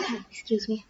Excuse me.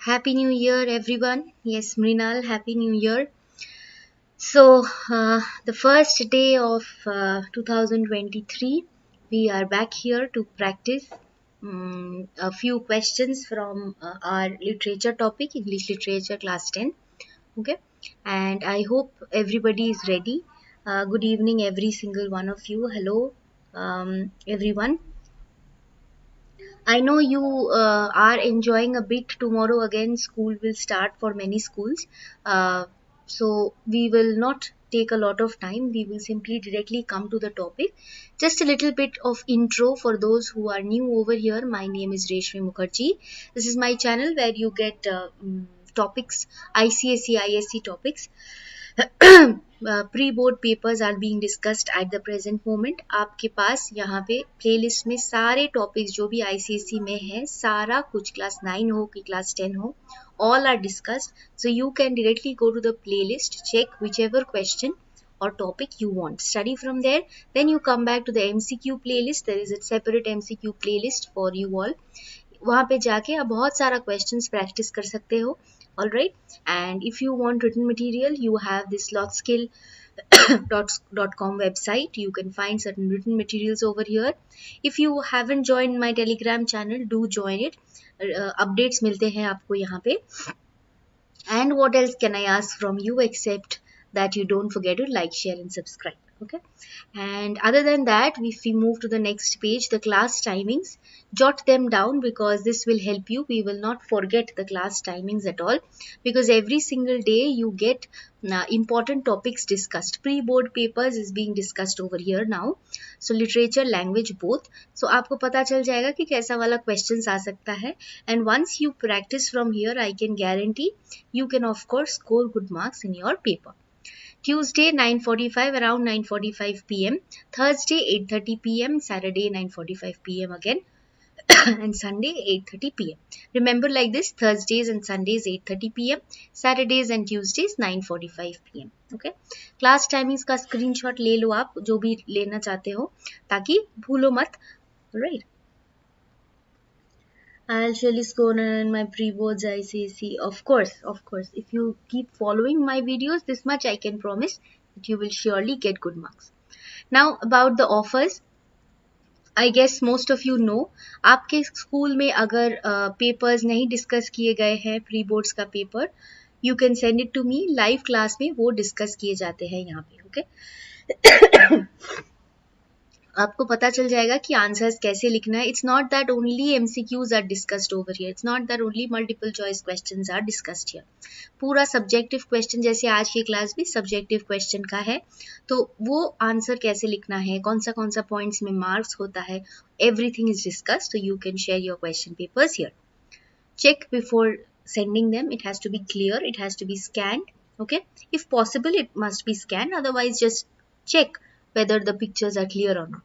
Happy New Year, everyone. Yes, Mrinal, Happy New Year. So, the first day of 2023, we are back here to practice a few questions from our literature topic, English Literature, class 10. Okay, and I hope everybody is ready. Good evening, every single one of you. Hello, everyone. I know you are enjoying a bit. Tomorrow again, school will start for many schools. So we will not take a lot of time. We will simply directly come to the topic. Just a little bit of intro for those who are new over here. My name is Reshmi Mukherjee. This is my channel where you get topics, ICSE, ISC topics. Pre board papers are being discussed at the present moment. आपके पास यहाँ पे playlist में सारे topics जो भी ICSE में है, सारा कुछ क्लास 9 हो कि क्लास 10 हो, all are discussed. So you can directly go to the playlist, check whichever question or topic you want, study from there, then you come back to the MCQ playlist. There is a separate MCQ playlist for you all. वहाँ पे जाके आप बहुत सारा questions practice कर सकते हो. All right, and if you want written material, you have this lotskill.com website. You can find certain written materials over here. If you haven't joined my Telegram channel, do join it. Updates मिलते हैं आपको यहाँ पे. And what else can I ask from you except that you don't forget to like, share and subscribe. Okay, and other than that, if we move to the next page, the class timings, jot them down because this will help you. We will not forget the class timings at all, because every single day you get important topics discussed. Pre-board papers is being discussed over here now, so literature, language, both. So आपको पता चल जाएगा कि कैसा वाला questions आ सकता है, and once you practice from here, I can guarantee you can of course score good marks in your paper. Tuesday 9:45, around 9:45 p.m. Thursday 8:30 p.m. Saturday 9:45 p.m. again. And Sunday 8:30 p.m. Remember like this, Thursdays and Sundays 8:30 p.m. Saturdays and Tuesdays 9:45 p.m. Okay, class timings का screenshot ले लो आप, जो भी लेना चाहते हो, ताकि भूलो मत. Right, I'll surely score in my pre-boards ICSE. Of course, of course. If you keep following my videos, this much I can promise that you will surely get good marks. Now about the offers, I guess most of you know, आपके school में अगर papers नहीं discuss किए गए हैं, pre boards का paper, you can send it to me. Live class में वो डिस्कस किए जाते हैं यहाँ पे. ओके, आपको पता चल जाएगा कि आंसर्स कैसे लिखना है. It's not that only MCQs are discussed over here, it's not that only multiple choice questions are discussed here. पूरा सब्जेक्टिव क्वेश्चन, जैसे आज की क्लास भी सब्जेक्टिव क्वेश्चन का है, तो वो आंसर कैसे लिखना है, कौन सा पॉइंट्स में मार्क्स होता है, everything is discussed. So you can share your question papers here. Check before sending them. It has to be clear, it has to be scanned. Okay, if possible it must be scanned, otherwise just check whether the pictures are clear or not.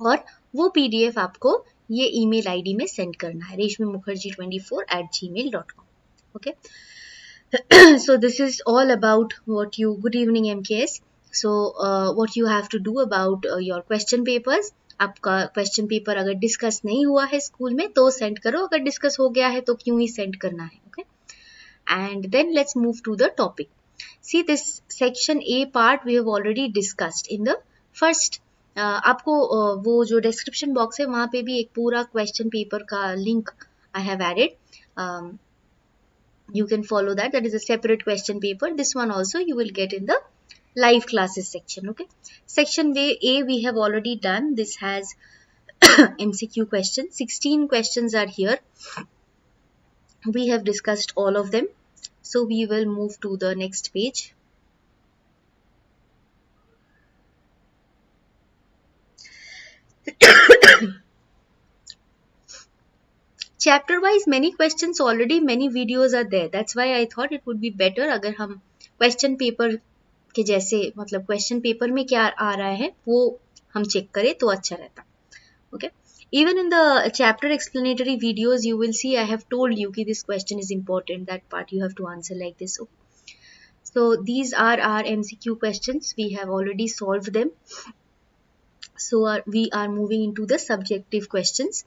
और वो PDF आपको ये email ID में send करना है, reshmimukherjee24@gmail.com. Okay, so this is all about what you, good evening MKS. So what you have to do about your question papers. आपका question paper अगर discuss नहीं हुआ है स्कूल में तो सेंड करो, अगर डिस्कस हो गया है तो क्यों ही सेंड करना है. Okay, and then let's move to the topic. See this section A part we have already discussed in the first. आपको वो जो डिस्क्रिप्शन बॉक्स है वहाँ पे भी एक पूरा क्वेश्चन पेपर का link I have added. You can follow that. That is a separate question paper. This one also you will get in the live classes section. Okay, section A we have already done. This has MCQ questions. 16 questions are here. We have discussed all of them. So we will move to the next page. Chapter wise many questions already, many videos are there. That's why I thought it would be better अगर हम question paper के जैसे मतलब question paper में क्या आ रहा है वो हम चेक करें तो अच्छा रहता. Okay, even in the chapter explanatory videos you will see I have told you कि this question is important, that part you have to answer like this. Okay. So these are our MCQ questions. We have already solved them. So we are moving into the subjective questions.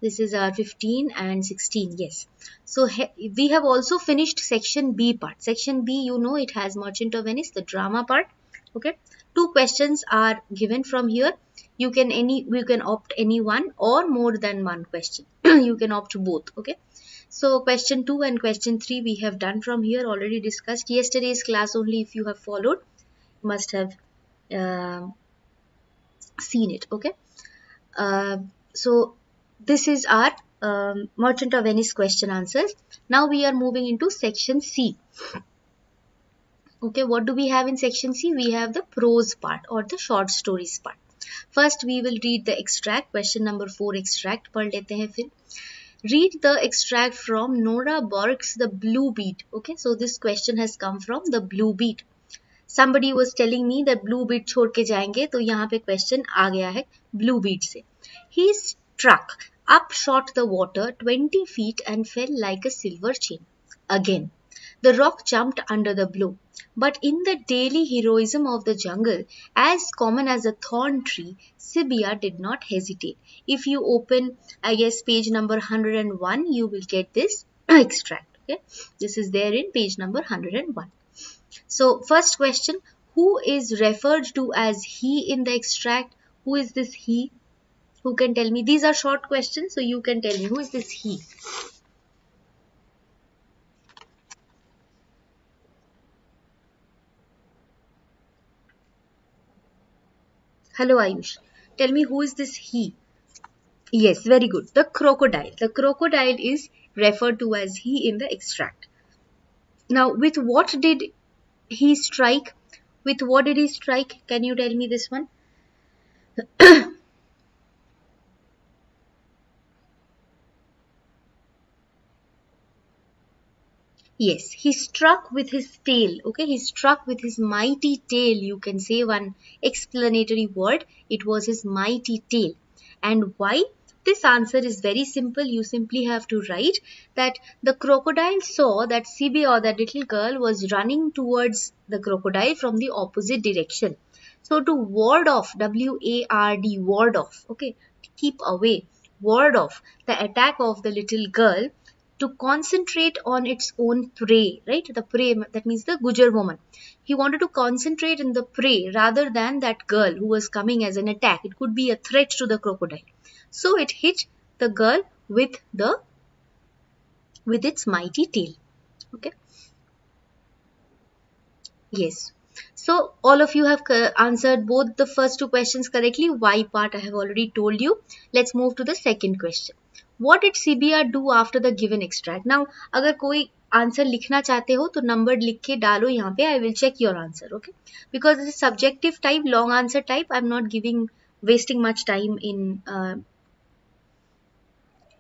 This is our 15 and 16. Yes. So we have also finished section B part. Section B, you know, it has Merchant of Venice, the drama part. Okay. 2 questions are given from here. You can opt any one or more than one question. You can opt both. Okay. So question 2 and question 3 we have done from here, already discussed yesterday's class only. If you have followed, you must have seen it. Okay. So this is our Merchant of Venice question answers. Now we are moving into section C. Okay, what do we have in section C? We have the prose part or the short stories part. First we will read the extract. Question number 4 extract पढ़ लेते हैं फिर. Read the extract from Nora Borg's The Blue Beat. Okay, so this question has come from The Blue Beat. Somebody was telling me that blue beat छोड़ के जाएंगे, तो यहाँ पे question आ गया है blue beat से. He struck up shot the water 20 feet and fell like a silver chain. Again, the rock jumped under the blow. But in the daily heroism of the jungle, as common as a thorn tree, Sibia did not hesitate. If you open, I guess, page number 101, you will get this extract. Okay, this is there in page number 101. So first question, who is referred to as he in the extract? Who is this he? Who can tell me? These are short questions, so you can tell me who is this he. Hello Ayush, tell me who is this he? Yes, very good. The crocodile. The crocodile is referred to as he in the extract. Now with what did he strike? With what did he strike? Can you tell me this one? Yes, he struck with his tail. Okay, he struck with his mighty tail. You can say one explanatory word. It was his mighty tail. And why? This answer is very simple. You simply have to write that the crocodile saw that Sibi, or that little girl, was running towards the crocodile from the opposite direction. So to ward off, W-A-R-D, ward off, okay, keep away, ward off the attack of the little girl, to concentrate on its own prey, right? The prey, that means the Gujar woman. He wanted to concentrate in the prey rather than that girl who was coming as an attack. It could be a threat to the crocodile. So it hit the girl with its mighty tail. Okay. Yes. So all of you have answered both the first 2 questions correctly. Why part I have already told you. Let's move to the second question. What did CBR do after the given extract? Now, अगर कोई answer लिखना चाहते हो तो number लिख के डालो यहाँ पे. I will check your answer. Okay, because it is subjective type, long answer type. I am not wasting much time in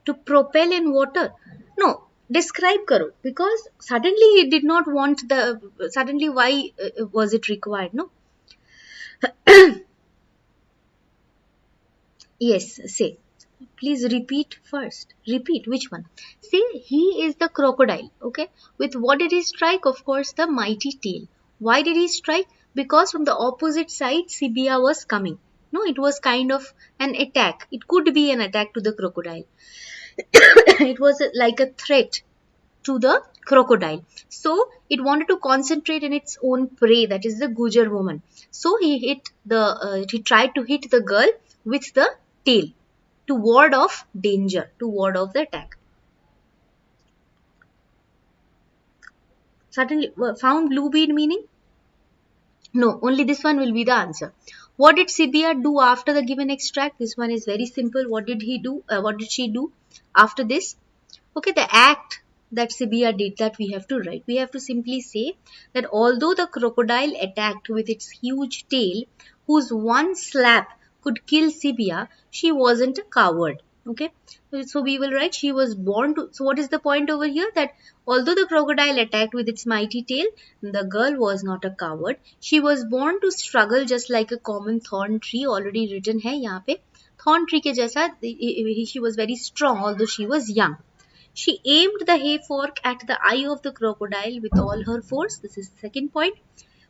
to propel in water. No, describe karo, because suddenly he did not want suddenly why was it required? No. Yes, say. Please repeat first. Repeat which one? See, he is the crocodile. Okay. With what did he strike? Of course, the mighty tail. Why did he strike? Because from the opposite side, Sibia was coming. No, it was kind of an attack. It could be an attack to the crocodile. It was like a threat to the crocodile. So it wanted to concentrate in its own prey, that is the Gujar woman. So he tried to hit the girl with the tail to ward off danger, to ward off the attack. Suddenly found blue bead meaning? No, only this one will be the answer. What did Sibia do after the given extract? This one is very simple. What did he do? What did she do after this? Okay, the act that Sibia did, that we have to write. We have to simply say that although the crocodile attacked with its huge tail, whose one slap could kill Sibia, she wasn't a coward. Okay, so we will write she was born to. So what is the point over here? That although the crocodile attacked with its mighty tail, the girl was not a coward. She was born to struggle just like a common thorn tree. Already written है यहाँ पे. Thorn tree के जैसा she was very strong although she was young. She aimed the hay fork at the eye of the crocodile with all her force. This is the second point.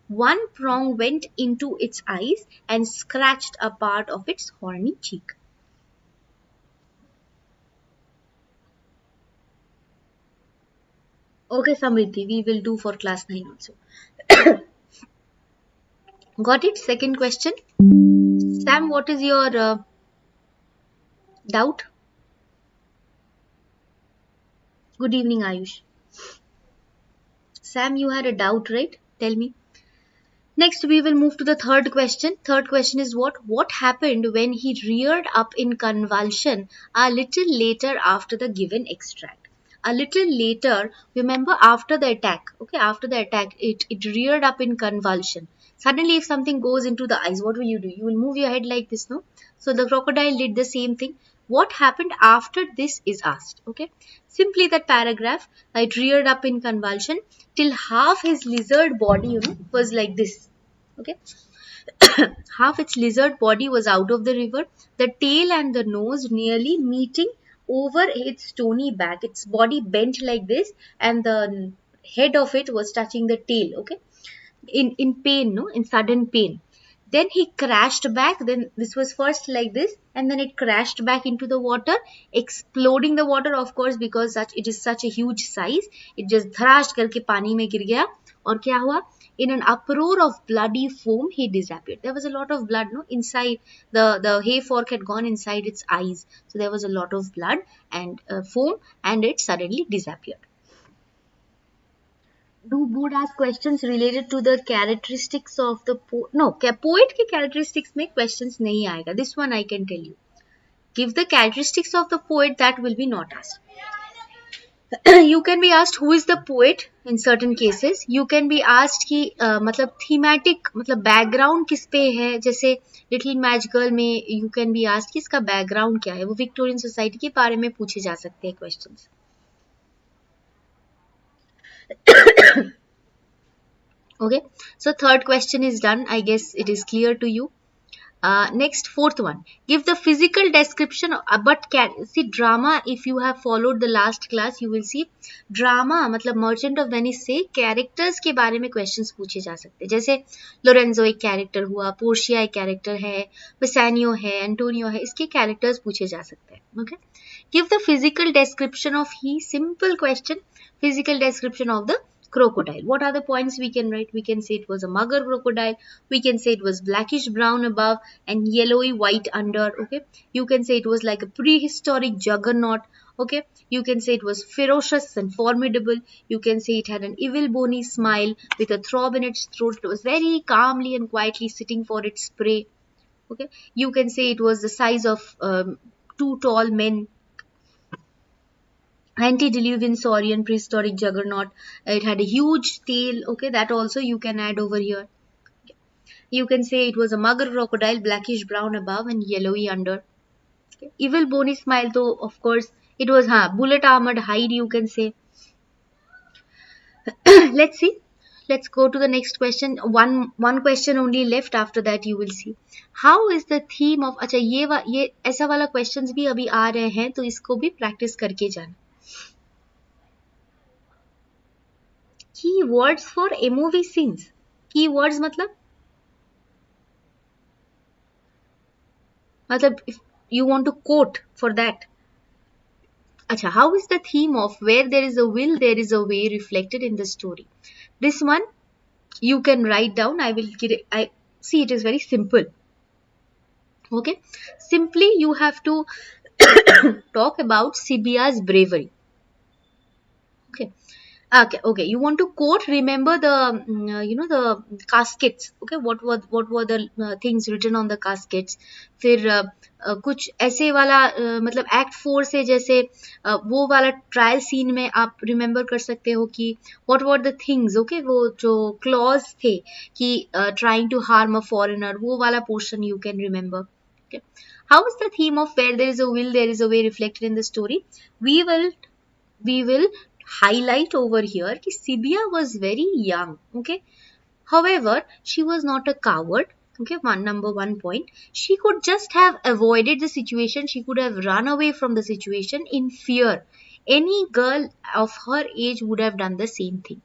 One prong went into its eyes and scratched a part of its horny cheek. Okay, Samriddhi, we will do for class 9 also. Got it? Second question. Sam, what is your doubt? Good evening, Ayush. Sam, you had a doubt, right? Tell me. Next, we will move to the third question. Third question is what? What happened when he reared up in convulsion a little later after the given extract? A little later, remember after the attack. Okay, after the attack, it reared up in convulsion. Suddenly, if something goes into the eyes, what will you do? You will move your head like this, no? So the crocodile did the same thing. What happened after this is asked. Okay, simply that paragraph. It reared up in convulsion till half his lizard body, was like this. Okay, half its lizard body was out of the river, the tail and the nose nearly meeting over its stony back. Its body bent like this, and the head of it was touching the tail. Okay, in pain, no, in sudden pain. Then he crashed back. Then this was first like this, and then it crashed back into the water, exploding the water, of course, because it is such a huge size. It just thrashed करके पानी में गिर गया. और क्या हुआ? In an uproar of bloody foam, he disappeared. There was a lot of blood, no, inside the hay fork had gone inside its eyes, so there was a lot of blood and foam, and it suddenly disappeared. Do board ask questions related to the characteristics of the poet? No, poet के characteristics में questions नहीं आएगा. This one I can tell you. Give the characteristics of the poet, that will be not asked. You can be asked who is the poet in certain cases. You can be asked कि मतलब thematic मतलब background किस पे है. जैसे Little Match Girl में you can be asked कि इसका background क्या है. वो Victorian Society के बारे में पूछे जा सकते हैं questions. Okay, so third question is done. I guess it is clear to you. Next, fourth one. Give the physical description. But see drama. If you have followed the last class, you will see drama. मतलब Merchant of Venice से characters के बारे में questions पूछे जा सकते हैं. जैसे लोरेंजो एक character हुआ, पोर्शिया एक character है, बेसानियो है, एंटोनियो है. इसके characters पूछे जा सकते हैं. Okay. Give the physical description of he. Simple question. Physical description of the crocodile. What are the points we can write? We can say it was a mugger crocodile. We can say it was blackish brown above and yellowy white under. Okay, you can say it was like a prehistoric juggernaut. Okay, you can say it was ferocious and formidable. You can say it had an evil bony smile with a throb in its throat. It was very calmly and quietly sitting for its prey. Okay, you can say it was the size of two tall men. Antediluvian saurian prehistoric juggernaut. It had a huge tail. Okay, that also you can add over here. You can say it was a mugger crocodile, blackish brown above and yellowy under. Okay. Evil bony smile, though, of course, it was bullet armored hide, you can say. Let's see. Let's go to the next question. One question only left. After that, you will see. How is the theme of? अच्छा ये ऐसा वाला questions भी अभी आ रहे हैं, तो इसको भी practice करके जाना. Keywords for MOV scenes. Keywords मतलब if you want to quote for that. Acha, how is the theme of where there is a will, there is a way reflected in the story? This one you can write down. I will get it. I see it is very simple. Okay, simply you have to talk about Sibia's bravery. Okay, Okay. You want to quote? Remember the the caskets. Okay, what were the things written on the caskets? फिर कुछ ऐसे वाला मतलब act 4 से जैसे वो वाला trial scene में आप रिमेम्बर कर सकते हो कि what were the things. Okay, वो जो क्लॉज थे कि trying to harm a foreigner, वो वाला portion you can remember. Okay. How is the theme of where there is a will, there is a way reflected in the story? We will we will highlight over here कि Sibia was very young. Okay. However, she was not a coward. Okay, number one point. She could just have avoided the situation. She could have run away from the situation in fear. Any girl of her age would have done the same thing.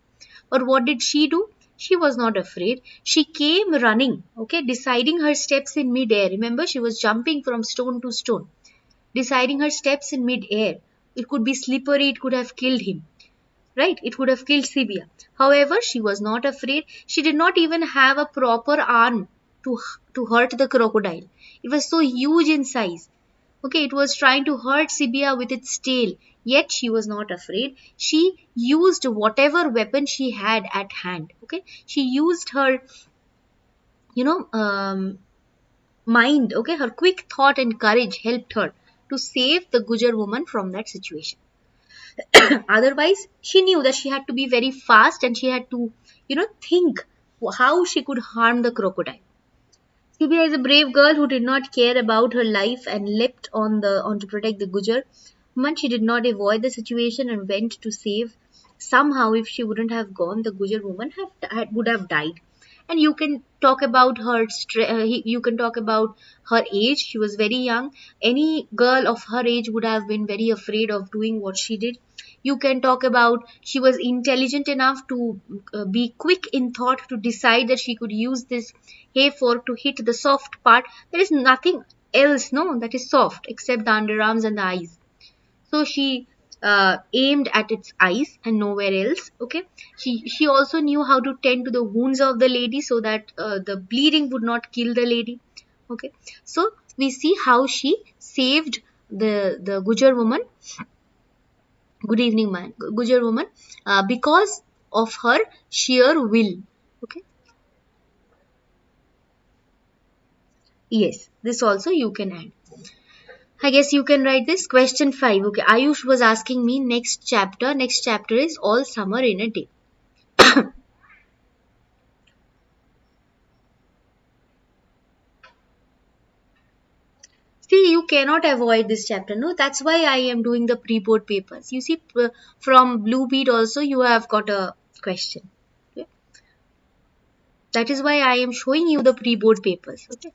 But what did she do? She was not afraid. She came running, okay, deciding her steps in mid-air. Remember, she was jumping from stone to stone, deciding her steps in mid-air. It could be slippery, it could have killed him, right? It would have killed Sibia. However, she was not afraid. She did not even have a proper arm to hurt the crocodile. It was so huge in size. Okay, it was trying to hurt Sibia with its tail. Yet she was not afraid. She used whatever weapon she had at hand. Okay, she used her, you know, mind. Okay, her quick thought and courage helped her to save the Gujar woman from that situation. Otherwise, she knew that she had to be very fast and she had to, think how she could harm the crocodile. Sibia is a brave girl who did not care about her life and leapt on to protect the Gujar. But she did not avoid the situation and went to save. Somehow, if she wouldn't have gone, the Gujar woman would have died. And you can talk about her. You can talk about her age. She was very young. Any girl of her age would have been very afraid of doing what she did. You can talk about she was intelligent enough to be quick in thought to decide that she could use this hay fork to hit the soft part. There is nothing else, no, that is soft except the underarms and the eyes. So she aimed at its eyes and nowhere else. Okay, she also knew how to tend to the wounds of the lady so that the bleeding would not kill the lady. Okay, so we see how she saved the Gujar woman. Good evening, man. Gujar woman, because of her sheer will. Okay. Yes, this also you can add. I guess you can write this. Question 5. Okay, Ayush was asking me next chapter. Next chapter is All Summer in a Day. See, you cannot avoid this chapter. No, that's why I am doing the pre-board papers. You see, from Blue Beat also you have got a question. Okay? That is why I am showing you the pre-board papers. Okay.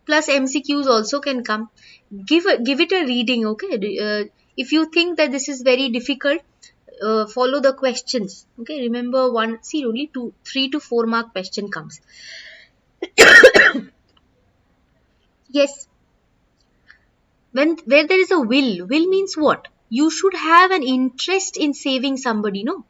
Plus MCQs also can come. Give it a reading. Okay. If you think that this is very difficult, follow the questions. Okay. Remember one. See, only 3 to 4 mark question comes. Yes. Where there is a will means what? You should have an interest in saving somebody. No.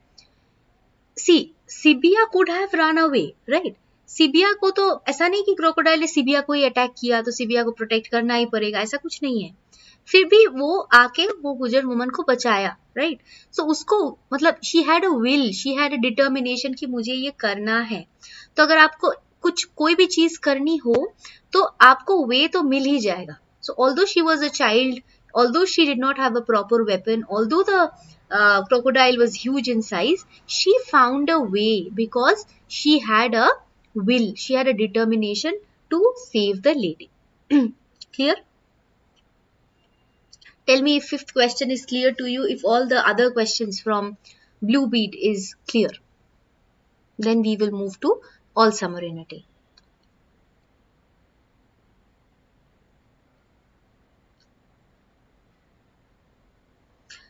See, Sibia could have run away, right? Sibia को तो ऐसा नहीं कि crocodile ने सिबिया को ही attack किया तो सिबिया को प्रोटेक्ट करना ही पड़ेगा, ऐसा कुछ नहीं है. फिर भी वो आके वो गुजर वुमन को बचाया, राइट? सो उसको मतलब she had a will, she had a determination कि मुझे ये करना है. तो अगर आपको कुछ कोई भी चीज करनी हो तो आपको वे तो मिल ही जाएगा. So although she was a child, although she did not have a proper weapon, although the crocodile was huge in size, she found a way because she had a will, she had a determination to save the lady. Clear? Tell me if fifth question is clear to you, if all the other questions from Blue Bead is clear. Then we will move to All Summer in a Day.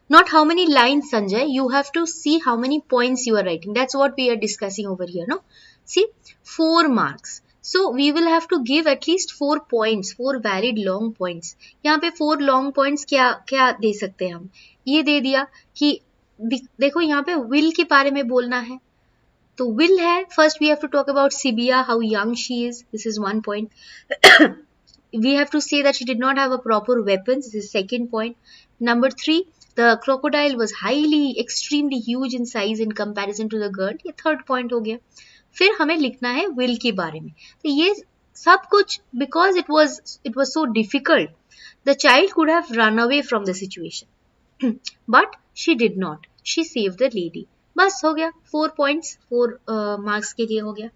Not how many lines, Sanjay. You have to see how many points you are writing. That's what we are discussing over here, no? See, 4 marks. So we will have to give at least 4 points, 4 valid long points. यहाँ पे 4 long points क्या क्या दे सकते हैं हम? ये दे दिया कि देखो यहाँ पे will के बारे में बोलना है. तो will है. First we have to talk about Sibia, how young she is. This is 1 point. we have to say that she did not have a proper weapons. This is second point. Number 3, the crocodile was highly extremely huge in size in comparison to the girl. ये third point हो गया. फिर हमें लिखना है will के बारे में. तो ये सब कुछ because it was so difficult. The child could have run away from the situation. But she did not. She saved the lady. बस हो गया. 4 points, 4 marks के लिए हो गया.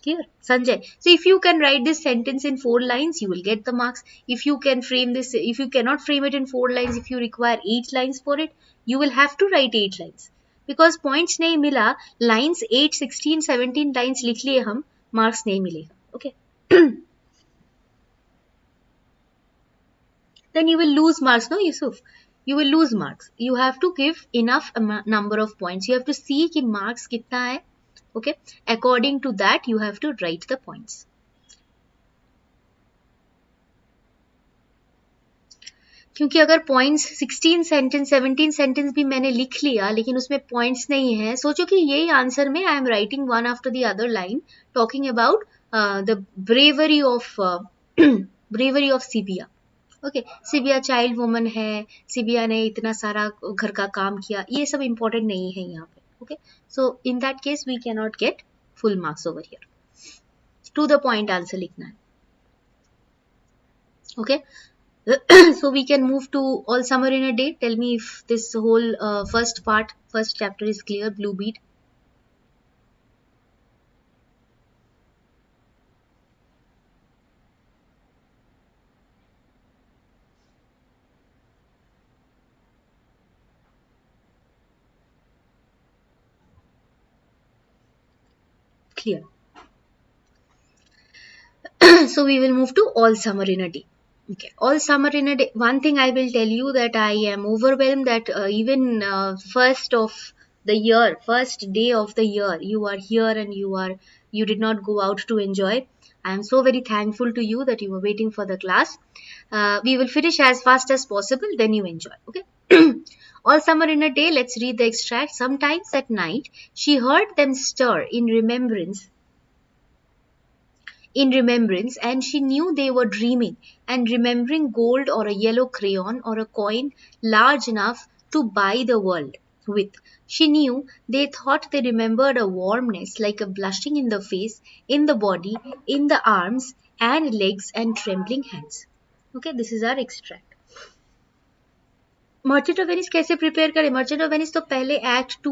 Clear? Sanjay. So if you can write this sentence in 4 lines, you will get the marks. If you can frame this, if you cannot frame it in 4 lines, if you require 8 lines for it, you will have to write 8 lines. Because points नहीं मिला, lines 8, 16, 17 lines लिख लिए हम, marks नहीं मिलेगा. Okay. Then you will lose marks, no, Yusuf? You will lose marks. You have to give enough number of points. You have to see कि marks कितना है. Okay, according to that you have to write the points. क्योंकि अगर points 16 sentence 17 sentence भी मैंने लिख लिया लेकिन उसमें points नहीं है, सोचो कि यही आंसर में I am writing one after the other line talking about the bravery of bravery of Sibia. Okay, Sibia child woman है, सिबिया ने इतना सारा घर का काम किया, ये सब इंपॉर्टेंट नहीं है यहाँ पे. Okay, so in that case we can not get full marks over here. To the point answer लिखना है. Okay, so we can move to all summer in a day. Tell me if this whole first chapter is clear. Blue bead. Clear. So we will move to all summer in a day. Okay, all summer in a day. One thing I will tell you that I am overwhelmed that even first day of the year, you are here and you did not go out to enjoy. I am so very thankful to you that you were waiting for the class. We will finish as fast as possible, then you enjoy. Okay. All summer in a day. Let's read the extract. Sometimes at night, she heard them stir in remembrance, and she knew they were dreaming and remembering gold or a yellow crayon or a coin large enough to buy the world with. She knew they thought they remembered a warmness like a blushing in the face, in the body, in the arms and legs and trembling hands. Okay, this is our extract. Merchant of Venice कैसे prepare करें? Merchant of Venice तो पहले act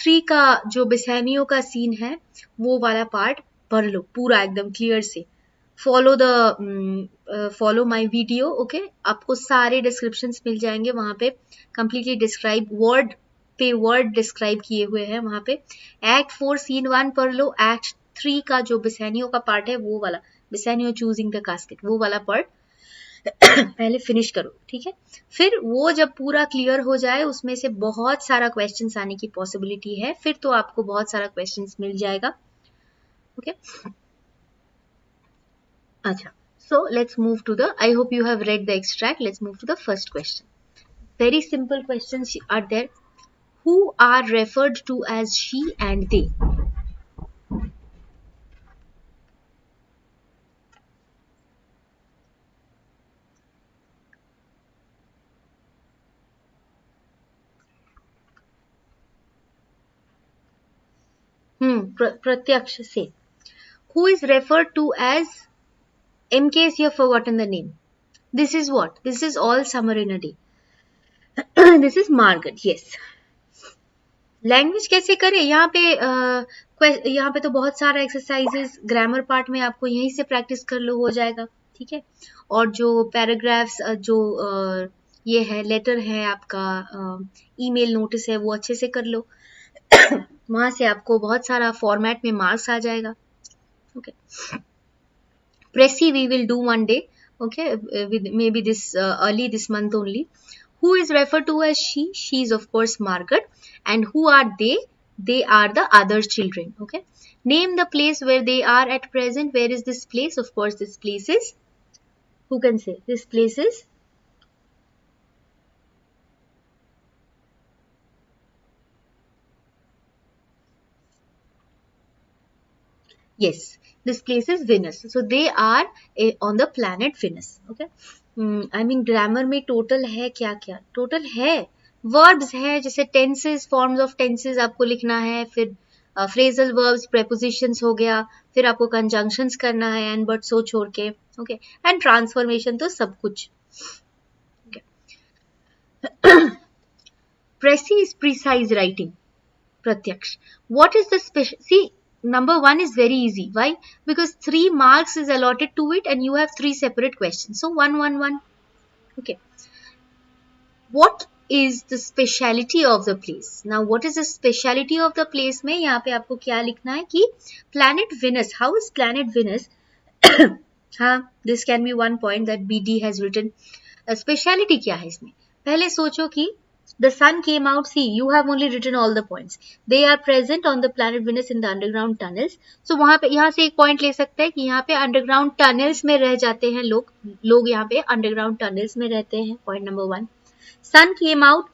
3 का जो बेसानियो का scene है वो वाला पार्ट पढ़ लो पूरा एकदम क्लियर से. Follow my video. ओके, आपको सारे डिस्क्रिप्शंस मिल जाएंगे वहां पे, कंप्लीटली डिस्क्राइब वर्ड पे वर्ड डिस्क्राइब किए हुए हैं वहां पे. एक्ट 4 सीन 1 पढ़ लो. एक्ट 3 का जो बेसानियो का पार्ट है वो वाला, बेसानियो चूजिंग द कास्केट, वो वाला पार्ट पहले फिनिश करो. ठीक है, फिर वो जब पूरा क्लियर हो जाए उसमें से बहुत सारा क्वेश्चंस आने की पॉसिबिलिटी है, फिर तो आपको बहुत सारा क्वेश्चंस मिल जाएगा. ओके, अच्छा, so let's move to the, I hope you have read the extract. Let's move to the first question. Very simple questions are there. Who are referred to as she and they? प्रत्यक्ष से. Who is referred to as, in case you have forgotten the name, this is what? This is all summer in a day. This is Margaret. Yes. Language कैसे करें? यहाँ पे तो बहुत सारा exercises grammar part में आपको यहीं से प्रैक्टिस कर लो, हो जाएगा. ठीक है, और जो पैराग्राफ्स जो ये है लेटर है आपका, ईमेल नोटिस है, वो अच्छे से कर लो. वहां से आपको बहुत सारा फॉर्मेट में मार्क्स आ जाएगा. Okay, precis we will do one day. Okay, maybe this early this month only. Who is referred to as she? She is of course Margaret. And who are they? They are the other children. Okay, name the place where they are at present. Where is this place? Of course this place is, who can say this place is? Yes, this place is Venus. So they are on the planet Venus. Okay. I mean grammar में total है क्या क्या? Total है. Verbs है जैसे tenses, forms of tenses आपको लिखना है, फिर phrasal verbs, prepositions हो गया, फिर आपको conjunctions करना है and but so छोड़ के, okay, and transformation तो सब कुछ. Okay. Precise, precise writing. Pratyaksh. What is the special? See, number one is very easy. Why? Because 3 marks is allotted to it and you have 3 separate questions. So 1, 1, 1. Okay. What is the speciality of the place? Now, what is the speciality of the place में यहाँ पे आपको क्या लिखना है कि planet Venus. How is planet Venus? हाँ, this can be one point that BD has written. Speciality क्या है इसमें? पहले सोचो कि the sun came out. See, you have only written all the points. They are present on the planet Venus in the underground tunnels. So वहाँ पे यहाँ से एक point ले सकते हैं कि यहाँ पे underground tunnels में रह जाते हैं लोग यहाँ पे underground tunnels में रहते हैं. Point number 1. Sun came out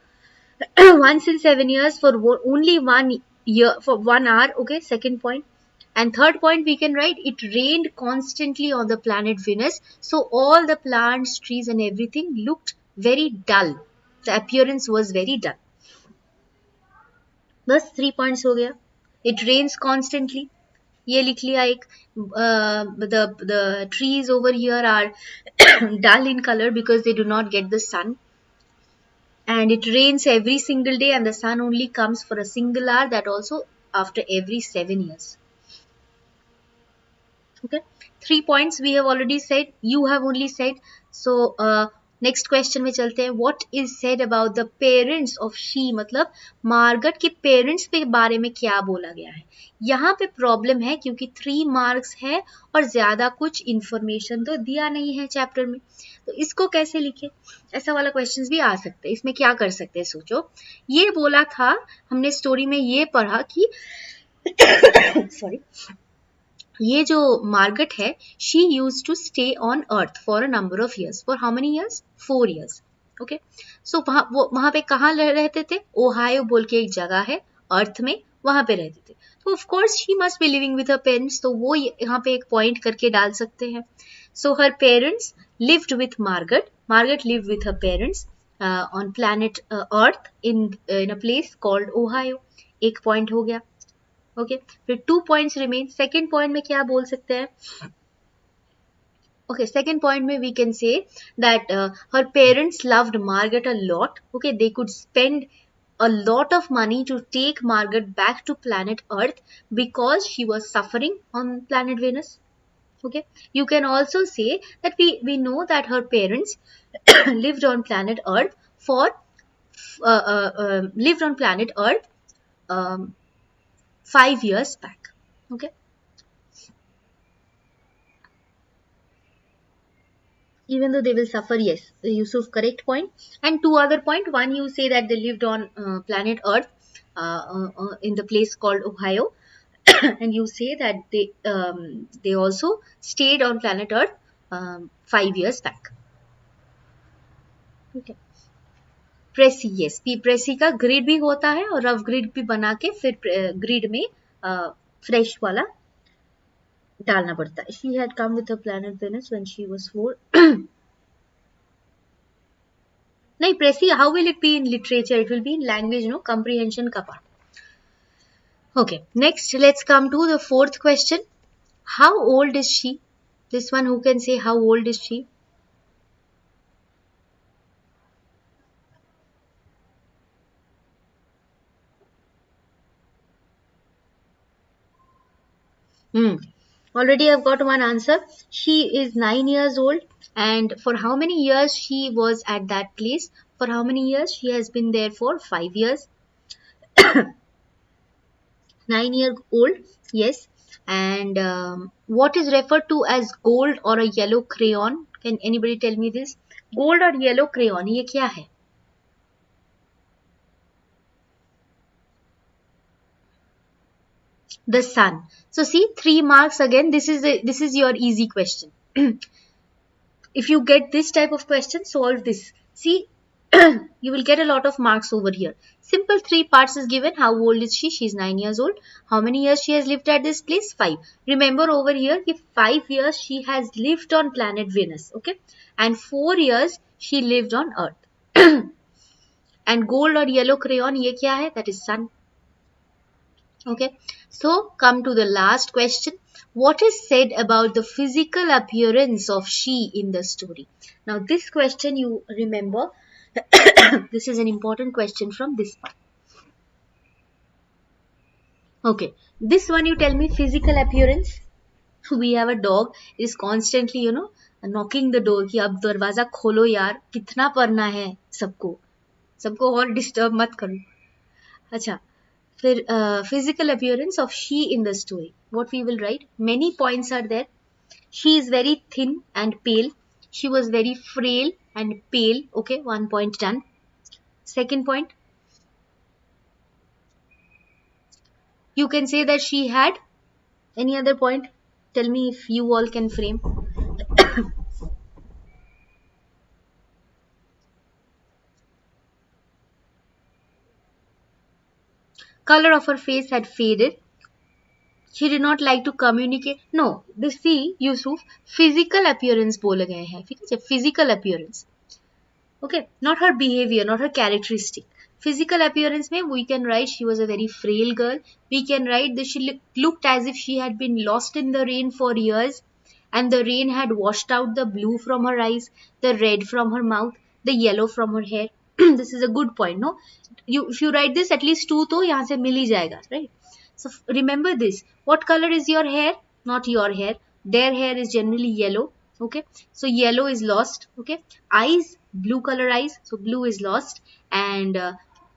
once in 7 years for only 1 year for 1 hour. Okay, second point. And third point we can write it rained constantly on the planet Venus. So all the plants, trees and everything looked very dull. The appearance was very dull. बस 3 points हो गया. It rains constantly. ये लिख लिया एक. The trees over here are dull in color because they do not get the sun. And it rains every single day and the sun only comes for a single hour, that also after every 7 years. Okay, 3 points we have already said, you have only said. So next question में चलते हैं. What is said about the parents of she? मतलब Margot के parents के बारे में क्या बोला गया है. यहाँ पे प्रॉब्लम है क्योंकि 3 मार्क्स है और ज्यादा कुछ इंफॉर्मेशन तो दिया नहीं है चैप्टर में, तो इसको कैसे लिखे? ऐसा वाला क्वेश्चंस भी आ सकते हैं. इसमें क्या कर सकते हैं सोचो. ये बोला था हमने स्टोरी में, ये पढ़ा कि सॉरी, ये जो मार्गट है, she used to stay on earth for a number of years. For how many years? 4 years. Okay, so वहां पे कहाँ रहते थे? ओहायो बोल के एक जगह है अर्थ में, वहां पे रहते थे. तो of course she must be living with her parents, तो वो यहाँ पे एक पॉइंट करके डाल सकते हैं. So her parents lived with Margot. Margot lived with her parents on planet earth in a place called Ohio. एक पॉइंट हो गया. ओके, फिर 2 पॉइंट्स रिमेन. सेकेंड पॉइंट में क्या बोल सकते हैं? Okay, second point में we can say that her parents loved Margaret a lot. Okay, they could spend a lot of money to take Margaret back to planet Earth because she was suffering on planet Venus. Okay, you can also say that we know that her parents lived on planet Earth for lived on planet Earth 5 years back. Okay, even though they will suffer. Yes, Yusuf, correct point. And 2 other point. One, you say that they lived on planet Earth in the place called Ohio. And you say that they also stayed on planet Earth 5 years back. Okay. प्रेसी, yes, प्रेसी का grid भी होता है और rough grid भी बना के फिर grid में फ्रेश वाला डालना पड़ता है. She had come with her planet Venus when she was 4. नहीं, प्रेसी, how will it be in literature? It will be in language, no, comprehension का part. Okay, next let's come to the 4th question. How old is she? This one, who can say how old is she? Already I've got one answer. She is 9 years old. And for how many years she was at that place? For how many years? She has been there for 5 years. 9-year old, yes. And what is referred to as gold or a yellow crayon? Can anybody tell me this? Gold or yellow crayon, ये क्या है? The sun. So see, 3 marks again. This is your easy question. If you get this type of question, solve this. See, You will get a lot of marks over here. Simple three parts is given. How old is she? She is 9 years old. How many years she has lived at this place? 5. Remember over here, if 5 years she has lived on planet Venus, okay, and 4 years she lived on Earth. And gold or yellow crayon, ये क्या है? That is sun. Okay, so come to the last question. What is said about the physical appearance of she in the story? Now, this question you remember, this is an important question from this part. Okay, this one you tell me physical appearance. We have a dog, it is constantly, knocking the door कि अब दरवाजा खोलो यार, कितना पढ़ना है सबको, सबको और डिस्टर्ब मत करो. अच्छा, फिर physical appearance of she in the story. What we will write? Many points are there. She is very thin and pale. She was very frail and pale. Okay, 1 point done. Second point, you can say that she had. Any other point? Tell me if you all can frame. Color of her face had faded. She did not like to communicate. No, this see, Yusuf, physical appearance बोले गए हैं. ठीक है, physical appearance. Okay, not her behavior, not her characteristic. Physical appearance mein we can write she was a very frail girl. We can write that she looked as if she had been lost in the rain for years, and the rain had washed out the blue from her eyes, the red from her mouth, the yellow from her hair. This is a good point, no? If you write this, at least two to yahan se mil hi jayega, right? So remember this. What color is your hair? Not your hair. Their hair is generally yellow. Okay. So yellow is lost. Okay. Eyes, blue color eyes. So blue is lost. And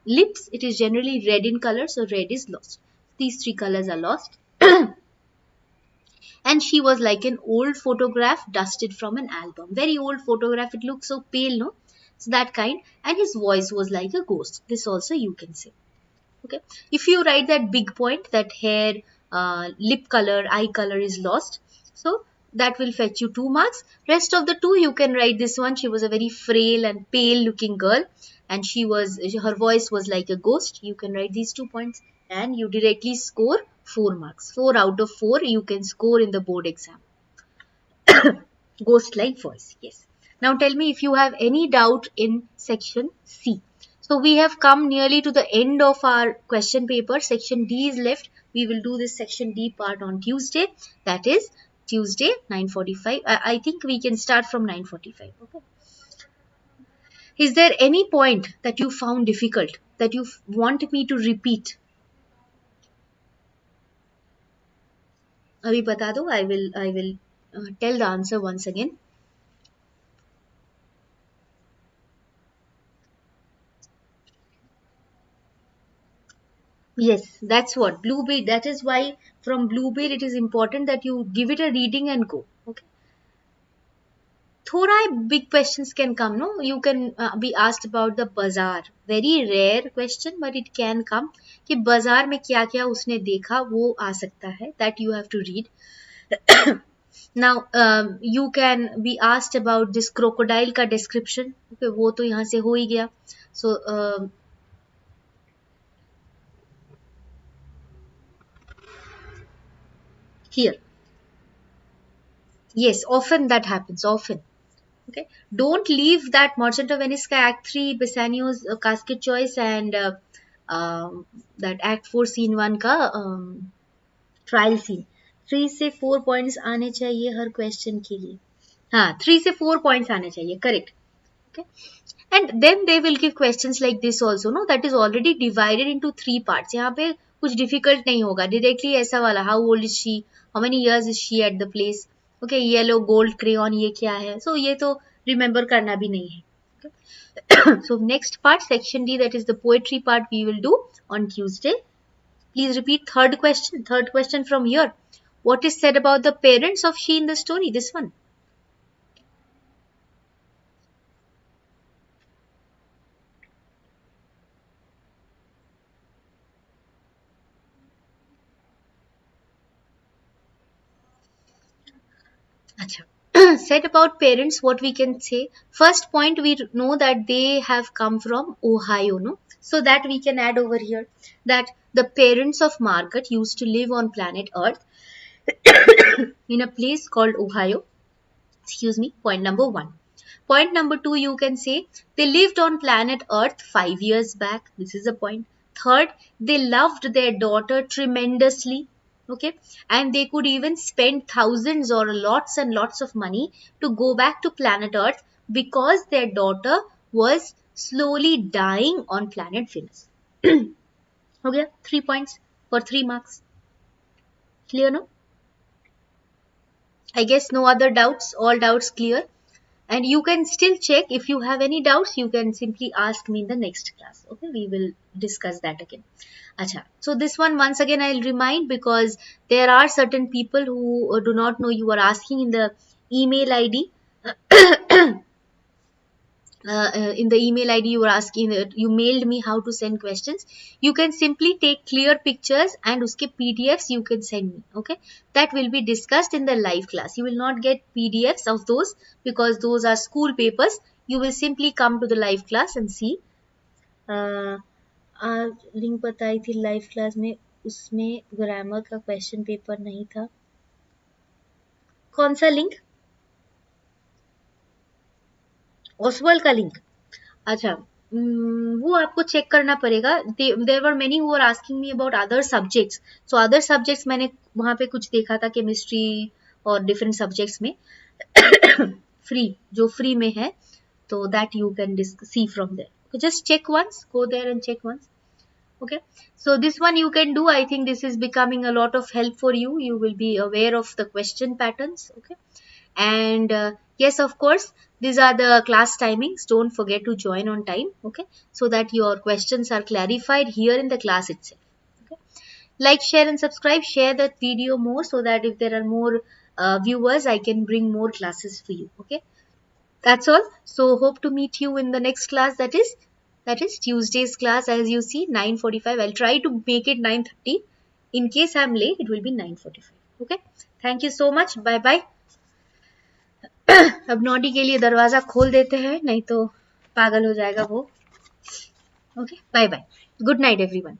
lips, it is generally red in color. So red is lost. These three colors are lost. And she was like an old photograph dusted from an album. Very old photograph. It looks so pale, no? So that kind. And his voice was like a ghost. This also you can say. Okay, if you write that big point that hair, lip color, eye color is lost, so that will fetch you 2 marks. Rest of the 2 you can write this one. She was a very frail and pale looking girl, and her voice was like a ghost. You can write these 2 points and you directly score 4 marks. 4 out of 4 you can score in the board exam. Ghost like voice, yes. Now tell me if you have any doubt in section C. So we have come nearly to the end of our question paper. Section D is left. We will do this section D part on Tuesday. That is Tuesday 9:45. I think we can start from 9:45. Okay. Is there any point that you found difficult that you want me to repeat? अभी बता दो. I will tell the answer once again. Yes, that's what. Bluebeard. That is why from Bluebeard it is important that you give it a reading and go. Okay. थोड़ा big questions can come, no? You can be asked about the bazaar. Very rare question, but it can come. कि बाजार में क्या क्या उसने देखा वो आ सकता है. That you have to read. Now you can be asked about this crocodile का description. Okay, वो तो यहाँ से हो ही गया. So here. Yes, often that happens. Often. Okay, don't leave that Merchant of Venice का Act 3 Bassanio's casket choice and that Act 4 Scene 1 का trial scene. 3 से 4 points आने चाहिए हर question के लिए. हाँ, 3 से 4 points आने चाहिए. Correct. Okay. And then they will give questions like this also, no? That is already divided into 3 parts. यहाँ पे कुछ difficult नहीं होगा. Directly ऐसा वाला. How old is she? How many years is she at the place? Okay, yellow, gold, crayon ये क्या है? So ये तो remember करना भी नहीं है. Okay. So next part, section D, that is the poetry part, we will do on Tuesday. Please repeat third question. Third question from here. What is said about the parents of she in the story? This one. अच्छा. said about parents, what we can say, first point, we know that they have come from Ohio, no? So that we can add over here that the parents of Margaret used to live on planet Earth in a place called Ohio. Excuse me, point number one. Point number two, you can say they lived on planet Earth 5 years back. This is a point. Third, they loved their daughter tremendously. Okay, and they could even spend thousands or lots and lots of money to go back to planet Earth because their daughter was slowly dying on planet Venus. Okay, 3 points for 3 marks. Clear, no? I guess no other doubts, all doubts clear. And you can still check if you have any doubts, you can simply ask me in the next class. Okay, we will discuss that again. Acha. So this one, once again, I'll remind, because there are certain people who do not know, you are asking in the email ID. In the email ID you were asking, you mailed me how to send questions. You can simply take clear pictures and uske PDFs you can send me. Okay, that will be discussed in the live class. You will not get PDFs of those because those are school papers. You will simply come to the live class and see. Link बताई थी live class में, उसमें grammar का question paper नहीं था. कौन सा link? Oswal का लिंक. अच्छा, वो आपको चेक करना पड़ेगा. There were many who are asking me about other subjects. So other subjects मैंने वहां पे कुछ देखा था, केमिस्ट्री और डिफरेंट सब्जेक्ट्स में फ्री, जो फ्री में है, तो that you can see from there. Just check once, go there and check once. Okay, so this one you can do. I think this is becoming a lot of help for you. You will be aware of the question patterns. Okay, and yes, of course, these are the class timings. Don't forget to join on time. Okay, so that your questions are clarified here in the class itself. Okay, like, share and subscribe. Share that video more so that if there are more viewers, I can bring more classes for you. Okay, that's all. So hope to meet you in the next class. That is Tuesday's class. As you see, 9:45. I'll try to make it 9:30. In case I'm late, it will be 9:45. Okay. Thank you so much. Bye bye. अब Noddy के लिए दरवाजा खोल देते हैं, नहीं तो पागल हो जाएगा वो. Okay, bye bye. Good night everyone.